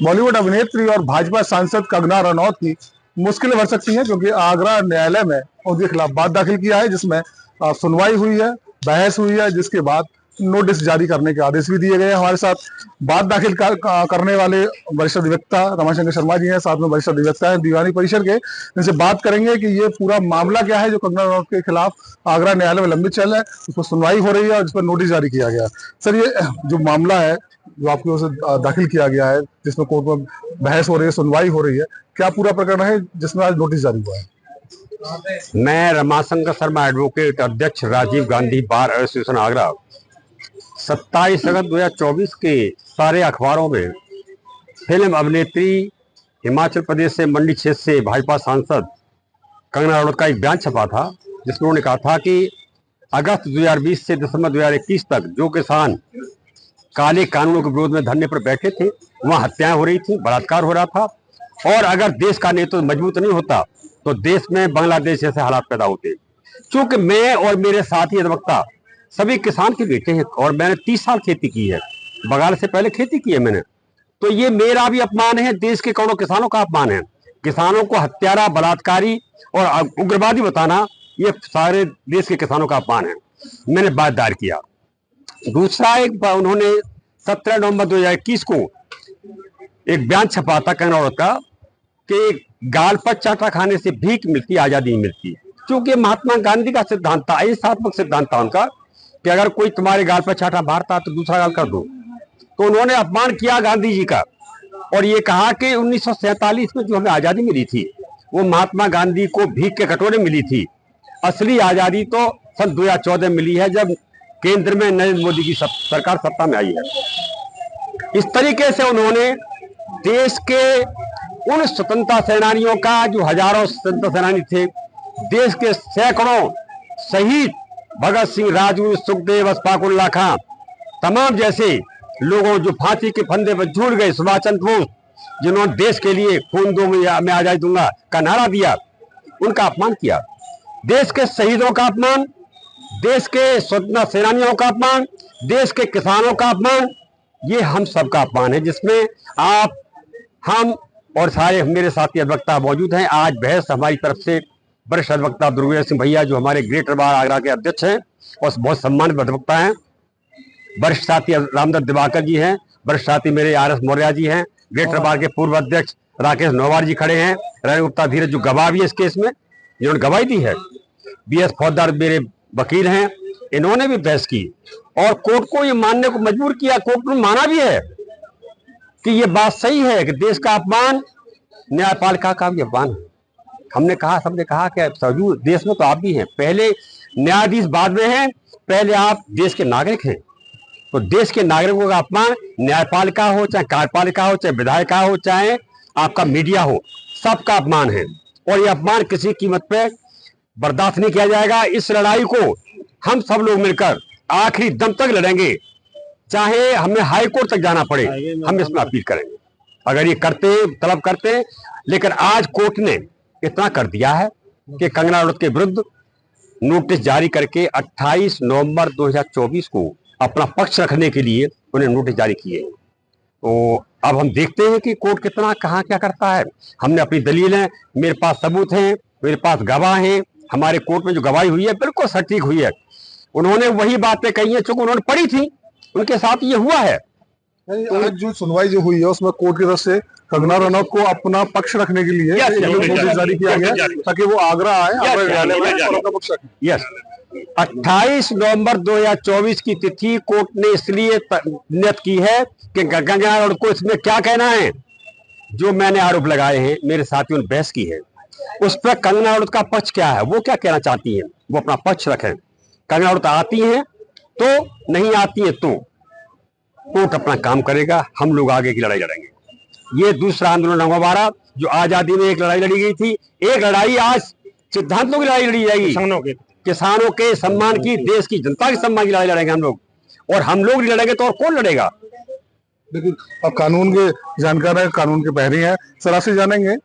बॉलीवुड अभिनेत्री और भाजपा सांसद कंगना रनौत की मुश्किलें बढ़ सकती हैं, क्योंकि आगरा न्यायालय में उनके खिलाफ बात दाखिल किया है, जिसमें सुनवाई हुई है, बहस हुई है, जिसके बाद नोटिस जारी करने के आदेश भी दिए गए हैं। हमारे साथ बात दाखिल करने वाले वरिष्ठ अधिवक्ता रमाशंकर शर्मा जी हैं, साथ में वरिष्ठ अधिवक्ता हैं दीवानी परिषद के। इनसे बात करेंगे कि ये पूरा मामला क्या है जो कंगना रनौत के खिलाफ आगरा न्यायालय में लंबित चल रहा है, उस पर सुनवाई हो रही है और जिस पर नोटिस जारी किया गया। सर, ये जो मामला है जो आपकी ओर से दाखिल किया गया है, जिसमें कोर्ट में बहस हो रही है, सुनवाई हो रही है, क्या पूरा प्रकरण है जिसमें आज नोटिस जारी हुआ है? मैं रमाशंकर शर्मा एडवोकेट, अध्यक्ष राजीव गांधी बार एसोसिएशन आगरा, 27 अगस्त 2024 के सारे अखबारों में फिल्म अभिनेत्री हिमाचल प्रदेश से मंडी क्षेत्र से भाजपा सांसद कंगना रनौत का एक बयान छपा था, जिसमें उन्होंने कहा था कि अगस्त 2020 से दिसंबर 2021 तक जो किसान काले कानूनों के विरोध में धरने पर बैठे थे, वहां हत्याएं हो रही थी, बलात्कार हो रहा था, और अगर देश का नेतृत्व मजबूत नहीं होता तो देश में बांग्लादेश जैसे हालात पैदा होते। क्योंकि मैं और मेरे साथी अधिवक्ता सभी किसान के बेटे हैं और मैंने 30 साल खेती की है, बगाल से पहले खेती की है मैंने, तो ये मेरा भी अपमान है, देश के करोड़ों किसानों का अपमान है। किसानों को हत्यारा, बलात्कारी और उग्रवादी बताना ये सारे देश के किसानों का अपमान है। मैंने बात दायर किया। दूसरा, एक उन्होंने 17 नवंबर 2021 को एक बयान छपा था कंगना रनौत का कि गाल पर चाटा खाने से भीख मिलती, आजादी नहीं मिलती। क्योंकि महात्मा गांधी का सिद्धांत था, अहिंसात्मक सिद्धांत था उनका, कि अगर कोई तुम्हारे गाल पर चाटा मारता तो दूसरा गाल कर दो। तो उन्होंने अपमान किया गांधी जी का और ये कहा कि 1947 में जो हमें आजादी मिली थी वो महात्मा गांधी को भीख के कटोरे मिली थी। असली आजादी तो सन 2014 मिली है, जब केंद्र में नरेंद्र मोदी की सरकार सत्ता में आई है। इस तरीके से उन्होंने देश के उन स्वतंत्रता सेनानियों का, जो हजारों स्वतंत्रता सेनानी थे, देश के सैकड़ों शहीद भगत सिंह, राजगुरु, सुखदेव, अशफाकुल्लाह खां, तमाम जैसे लोगों जो फांसी के फंदे पर झूल गए, सुभाष चंद्र बोस, जिन्होंने देश के लिए खून दो मैं आजादी दूंगा का नारा दिया, उनका अपमान किया। देश के शहीदों का अपमान, देश के स्वतंत्रता सेनानियों का अपमान, देश के किसानों का अपमान, ये हम सबका अपमान है, जिसमें आप, हम और सारे मेरे साथी अधिवक्ता मौजूद हैं। आज बहस हमारी तरफ से वरिष्ठ अधिवक्ता दुर्गेश सिंह भैया, जो हमारे ग्रेटर बार आगरा के अध्यक्ष हैं और बहुत सम्मानित अधिवक्ता हैं, वरिष्ठ साथी रामदत्त दिवाकर जी हैं, वरिष्ठ साथी मेरे RS मौर्य जी हैं, ग्रेटर बार के पूर्व अध्यक्ष राकेश नौवार जी खड़े हैं, रवि गुप्ता धीरज जो गवाह भी है इस केस में, जिन्होंने गवाही दी है, BS फौजदार मेरे वकील हैं, इन्होंने भी बहस की और कोर्ट को ये मानने को मजबूर किया। कोर्ट ने माना भी है कि ये बात सही है कि देश का अपमान न्यायपालिका का भी अपमान है। हमने कहा, सबने कहा कि सजूर देश में तो आप भी हैं, पहले न्यायाधीश बाद में हैं, पहले आप देश के नागरिक हैं। तो देश के नागरिकों का अपमान, न्यायपालिका हो, चाहे कार्यपालिका हो, चाहे विधायिका हो, चाहे आपका मीडिया हो, सबका अपमान है और ये अपमान किसी कीमत पे बर्दाश्त नहीं किया जाएगा। इस लड़ाई को हम सब लोग मिलकर आखिरी दम तक लड़ेंगे, चाहे हमें हाई कोर्ट तक जाना पड़े, हम इसमें अपील करेंगे अगर ये करते, तलब करते। लेकिन आज कोर्ट ने इतना कर दिया है कि कंगना रनौत के विरुद्ध नोटिस जारी करके 28 नवंबर 2024 को अपना पक्ष रखने के लिए उन्हें नोटिस जारी किए। तो अब हम देखते हैं कि कोर्ट कितना कहाँ क्या करता है। हमने अपनी दलील है, मेरे पास सबूत हैं, मेरे पास गवाह हैं, हमारे कोर्ट में जो गवाही हुई है बिल्कुल सटीक हुई है। उन्होंने वही बातें कही है चूंकि उन्होंने पढ़ी थी, उनके साथ ये हुआ है। आज जो सुनवाई जो हुई है उसमें कोर्ट की तरफ से कंगना रनौत को अपना पक्ष रखने के लिए नोटिस जारी किया गया ताकि वो आगरा आए, आगरा न्यायालय में और अपना पक्ष रखें। यस, 28 नवंबर 2024 की तिथि कोर्ट ने इसलिए नियत की है कि कंगना रनौत को इसमें क्या कहना है। जो मैंने आरोप लगाए हैं, मेरे साथियों ने बहस की है, उस पर कंगना रनौत का पक्ष क्या है, वो क्या कहना चाहती है, वो अपना पक्ष रखें। कंगना रनौत आती हैं तो, नहीं आती है तो कोर्ट अपना काम करेगा, हम लोग आगे की लड़ाई लड़ेंगे। ये दूसरा आंदोलन होगा हमारा। जो आजादी में एक लड़ाई लड़ी गई थी, एक लड़ाई आज सिद्धांतों की लड़ाई लड़ी जाएगी, किसानों के सम्मान की, देश की जनता के सम्मान की लड़ाई लड़ेंगे हम लोग, और हम लोग नहीं लड़ेंगे तो और कौन लड़ेगा। लेकिन अब कानून के जानकार है, कानून के पहरे हैं, सरासर जानेंगे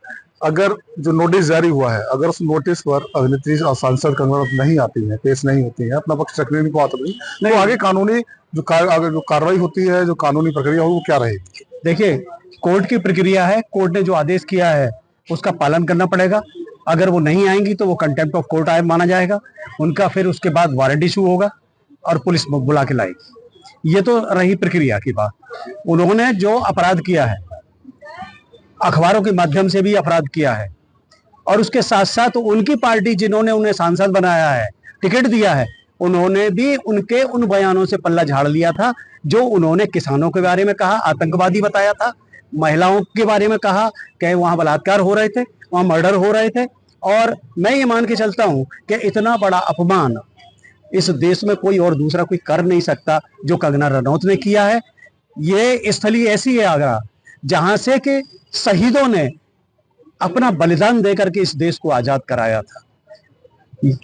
अगर जो नोटिस जारी हुआ है, अगर उस नोटिस पर अभिनेत्री और सांसद कंगना रनौत नहीं आती है, पेश नहीं होती है, अपना पक्ष रखने को आती नहीं, तो आगे कानूनी जो कार्रवाई होती है, जो कानूनी प्रक्रिया होगी वो क्या रहेगी? देखिए, कोर्ट की प्रक्रिया है, कोर्ट ने जो आदेश किया है उसका पालन करना पड़ेगा। अगर वो नहीं आएंगी तो वो कंटेम्प्ट ऑफ कोर्ट माना जाएगा उनका, फिर उसके बाद वारंट इशू होगा और पुलिस बुला के लाएगी। ये तो रही प्रक्रिया की बात। उन्होंने जो अपराध किया है, अखबारों के माध्यम से भी अपराध किया है, और उसके साथ साथ उनकी पार्टी जिन्होंने उन्हें सांसद बनाया है, टिकट दिया है, उन्होंने भी उनके उन बयानों से पल्ला झाड़ लिया था जो उन्होंने किसानों के बारे में कहा, आतंकवादी बताया था, महिलाओं के बारे में कहा कि वहां बलात्कार हो रहे थे, वहां मर्डर हो रहे थे। और मैं ये मान के चलता हूं कि इतना बड़ा अपमान इस देश में कोई और दूसरा कोई कर नहीं सकता जो कंगना रनौत ने किया है। ये स्थली ऐसी है आगरा जहां से कि शहीदों ने अपना बलिदान देकर के इस देश को आजाद कराया था।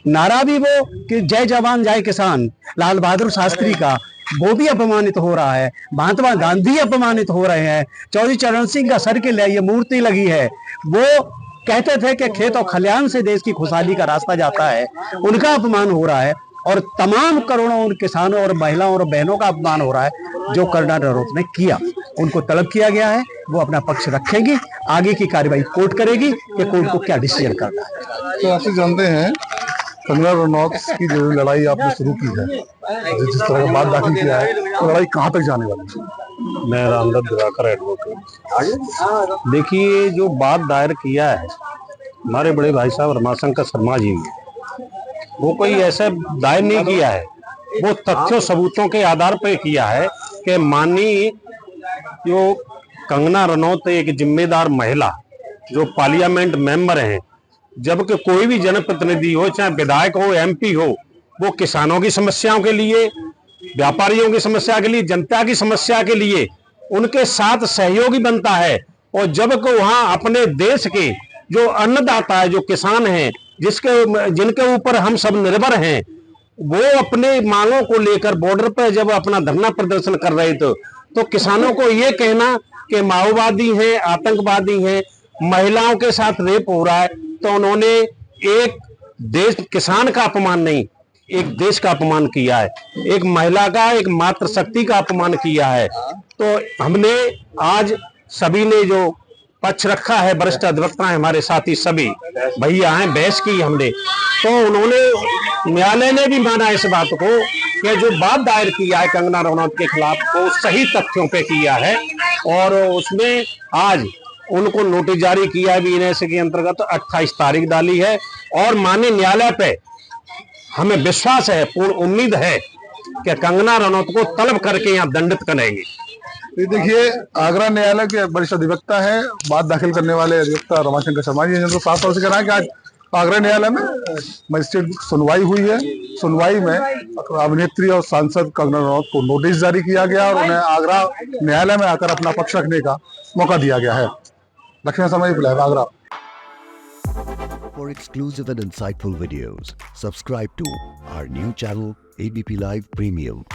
नारा भी वो कि जय जवान जय किसान, लाल बहादुर शास्त्री का, वो भी अपमानित हो रहा है। महात्मा गांधी अपमानित हो रहे हैं। चौधरी चरण सिंह का सर्किल है, ये मूर्ति लगी है, वो कहते थे कि खेत और खलियान से देश की खुशहाली का रास्ता जाता है, उनका अपमान हो रहा है। और तमाम करोड़ों उन किसानों और महिलाओं और बहनों का अपमान हो रहा है जो कंगना रनौत ने किया। उनको तलब किया गया है, वो अपना पक्ष रखेंगी, आगे की कार्रवाई कोर्ट करेगी कि कोर्ट को क्या डिसीजन करना है। तो आप जानते हैं कंगना रनौत की जो लड़ाई आपने शुरू की है, जिस तरह का बात दाखिल किया है, तो लड़ाई कहाँ तक जाने वाली है? मैं रामदत्त दिवाकर एडवोकेट। देखिए, जो बात दायर किया है हमारे बड़े भाई साहब रमाशंकर शर्मा जी ने, वो कोई ऐसे दायर नहीं किया है, वो तथ्यों सबूतों के आधार पर किया है कि माननीय जो कंगना रनौत एक जिम्मेदार महिला जो पार्लियामेंट मेंबर हैं, जबकि कोई भी जनप्रतिनिधि हो, चाहे विधायक हो, एमपी हो, वो किसानों की समस्याओं के लिए, व्यापारियों की समस्या के लिए, जनता की समस्या के लिए उनके साथ सहयोगी बनता है। और जबकि वहां अपने देश के जो अन्नदाता है, जो किसान हैं, जिनके ऊपर हम सब निर्भर हैं, वो अपने मांगों को लेकर बॉर्डर पर जब अपना धरना प्रदर्शन कर रहे थे, तो किसानों को ये कहना कि माओवादी हैं, आतंकवादी हैं, महिलाओं के साथ रेप हो रहा है, तो उन्होंने एक देश किसान का अपमान नहीं, एक देश का अपमान किया है, एक महिला का, एक मातृशक्ति का अपमान किया है। तो हमने आज सभी ने जो पक्ष रखा है, वरिष्ठ अधिवक्ता है हमारे साथी सभी भैया हैं, बहस की हमने, तो उन्होंने, न्यायालय ने भी माना इस बात को कि जो बात दायर किया है कंगना रनौत के खिलाफ, वो सही तथ्यों पे किया है। और उसमें आज उनको नोटिस जारी किया है बीएनएस के अंतर्गत, तो 28 तारीख डाली है। और माननीय न्यायालय पे हमें विश्वास है, पूर्ण उम्मीद है कि कंगना रनौत को तलब करके यहाँ दंडित करेंगे। देखिए, आगरा न्यायालय के वरिष्ठ अधिवक्ता है, बात दाखिल करने वाले अधिवक्ता रमाशंकर शर्मा जी, जिनको साफ तौर से कहना है कि आज आगरा न्यायालय में मजिस्ट्रेट सुनवाई हुई है। सुनवाई में अभिनेत्री और सांसद कंगना रनौत को नोटिस जारी किया गया और उन्हें आगरा न्यायालय में आकर अपना पक्ष रखने का मौका दिया गया है। लक्ष्मण समय live Agra. For exclusive and insightful videos, subscribe to our new channel ABP Live Premium.